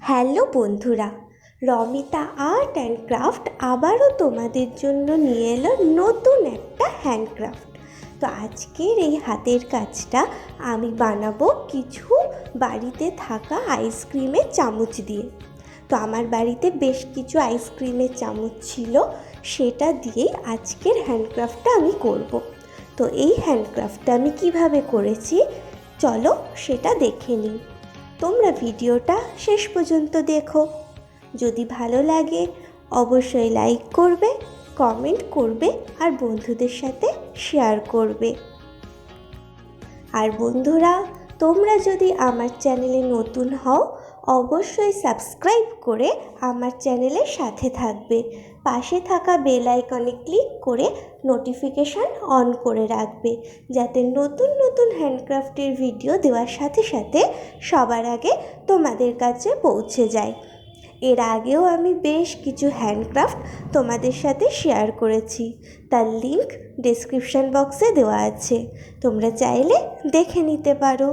Hello বন্ধুরা, Romita art and craft আবারও তোমাদের জন্য নিয়ে এলো নতুন একটা হ্যান্ডক্রাফট। তো আজকের এই হাতের কাজটা আমি বানাবো কিছু বাড়িতে থাকা আইসক্রিমের চামচ দিয়ে। তো আমার বাড়িতে বেশ কিছু আইসক্রিমের চামচ ছিল, সেটা দিয়েই আজকের হ্যান্ডক্রাফটটা আমি করব। তো এই হ্যান্ডক্রাফটটা আমি কিভাবে করেছি চলো সেটা দেখে নিই। তোমরা ভিডিওটা শেষ পর্যন্ত দেখো। যদি ভালো লাগে অবশ্যই লাইক করবে, কমেন্ট করবে আর বন্ধুদের সাথে শেয়ার করবে। আর বন্ধুরা, তোমরা যদি আমার চ্যানেলে নতুন হও অবশ্যই সাবস্ক্রাইব করে আমার চ্যানেলের সাথে থাকবে। পাশে থাকা বেল আইকনে ক্লিক করে নোটিফিকেশান অন করে রাখবে, যাতে নতুন নতুন হ্যান্ডক্রাফটের ভিডিও দেওয়ার সাথে সাথে সবার আগে তোমাদের কাছে পৌঁছে যায়। এর আগেও আমি বেশ কিছু হ্যান্ডক্রাফট তোমাদের সাথে শেয়ার করেছি, তার লিংক ডেসক্রিপশন বক্সে দেওয়া আছে, তোমরা চাইলে দেখে নিতে পারো।